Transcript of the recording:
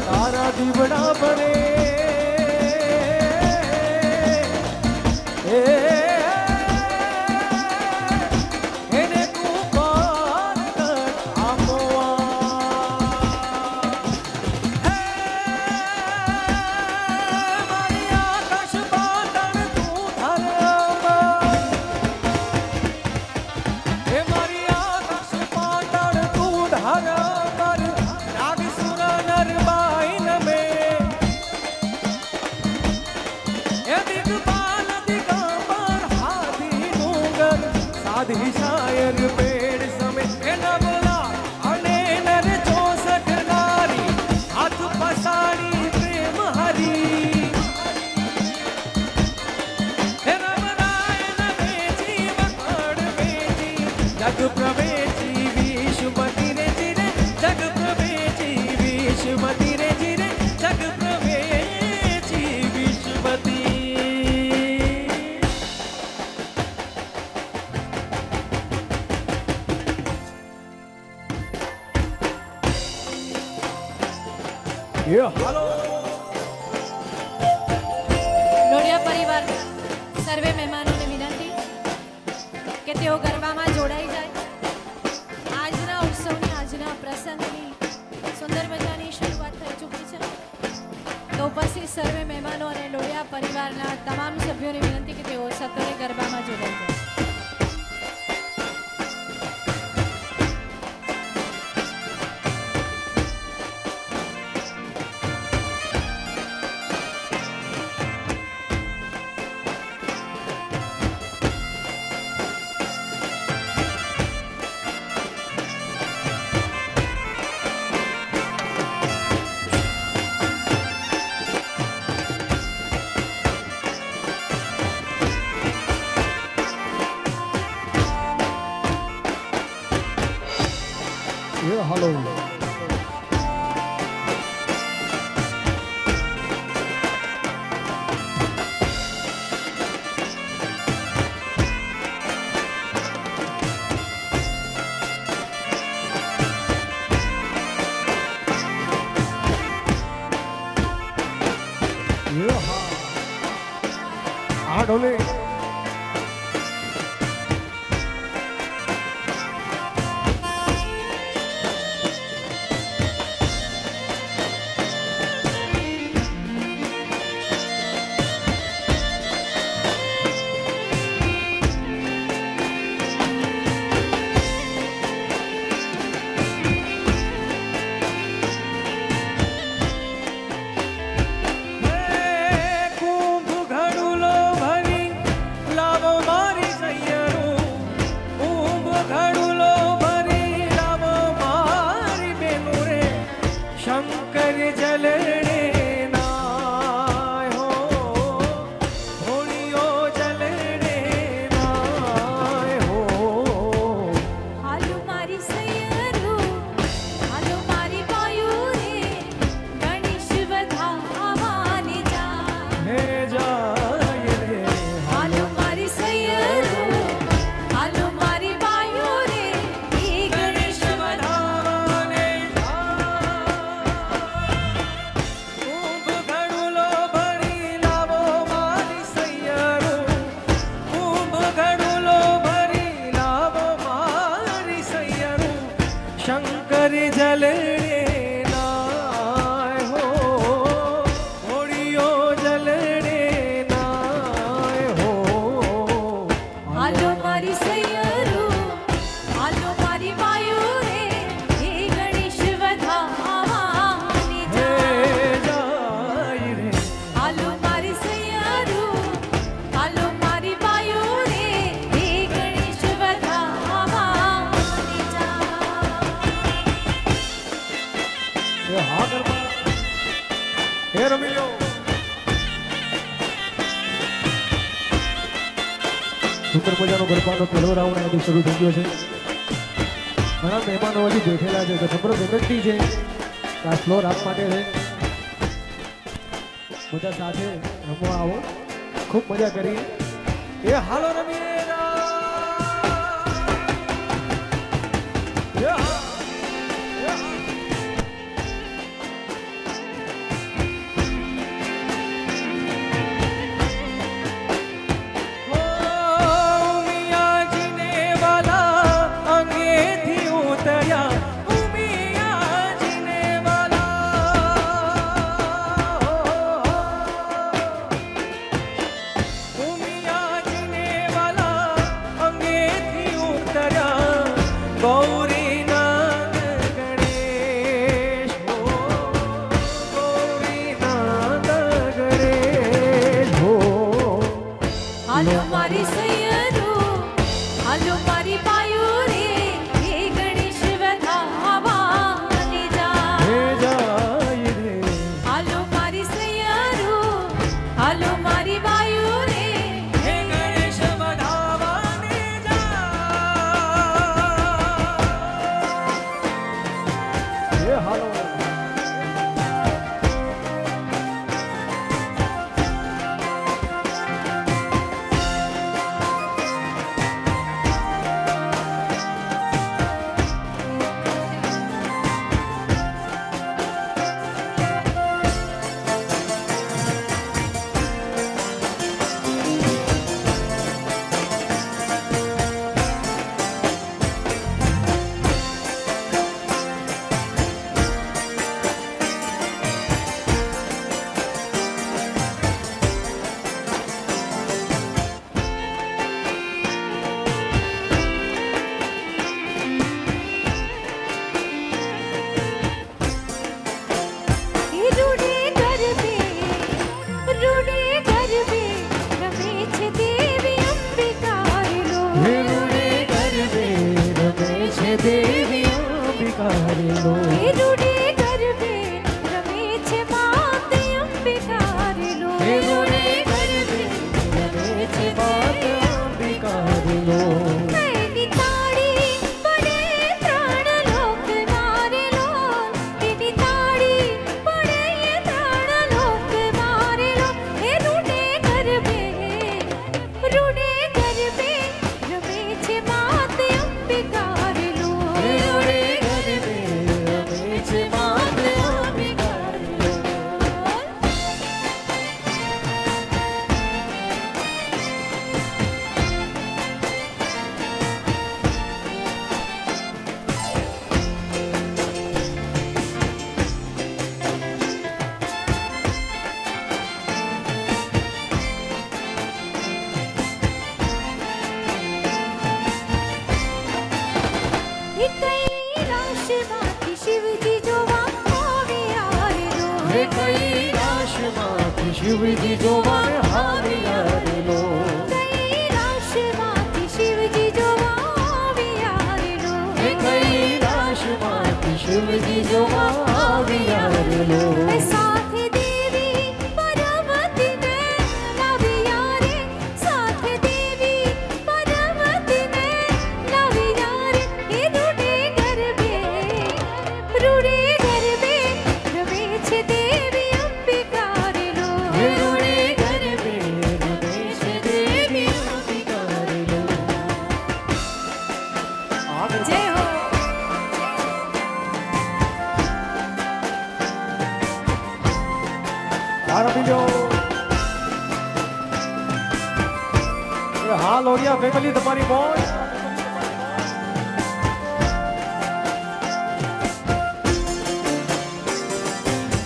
तारा दीवड़ा बने शायर पेड़ समय नवला अने नर 64 नारी हाथ पसाड़ी प्रेम हरी रामनारायण बेची वकड़ बेची जग प्रवेची विश्वमती रे जिरे जग प्रवेची विश्वमती रे जिरे जग प्रवेची विश्वमती લોડિયા પરિવાર સર્વે મહેમાનોને વિનંતી કે તેઓ ગરબામાં જોડાઈ જાય. આજના ઉત્સવની આજના પ્રસંગની સુંદર મજાની શરૂઆત થઈ ચૂકી છે. તો ઉપસ્થિત સર્વે મહેમાનો અને લોડિયા પરિવારના તમામ સભ્યોને વિનંતી કે તેઓ સત્વરે ગરબામાં જોડાઈ જાય. Hello. ढोले સુંદર મજાનો ગરબાનો પહેલો રાઉન્ડ અહીંથી શરૂ થઈ ગયો છે. ઘણા મહેમાનો હજી બેઠેલા છે તો નમ્ર વિનંતી છે કે આ ફ્લોર આપ માટે છે. બધા સાથે રમવા આવો, ખૂબ મજા કરીએ. એ હાલો રમીએ. હે દેવી અંબિકા રે લો હે રૂડે ગરબે રમે છે માત અંબિકા રે લો હે રૂડે ગરબે રમે છે માત અંબિકા રે લો એની તાળી પડે ત્રણ લોક મારે લો એની તાળી પડે ત્રણ લોક મારે લો હે રૂડે ગરબે રમે છે માત અંબિકા રે લો હે રૂડે ગરબે રમે છે માત અંબિકા રે લો કૈલાસમાંથી શિવજી જોવા આવ્યા રે લો હે કૈલાસમાંથી શિવજી જોવા આવ્યા રે લો કૈલાસમાંથી શિવજી જોવા આવ્યા રે લો હે કૈલાસમાંથી શિવજી જોવા આવ્યા રે લો સાથે દેવી પાર્વતીને લાવ્યા રે સાથે દેવી પાર્વતીને લાવ્યા રે હે રૂડે ગરબે રમે છે દેવી અંબિકા રે લો હે રૂડે ગરબે રમે છે દેવી અંબિકા રે લો જય હો બીજો હા લોરિયા ફેમિલી તમારી મોજ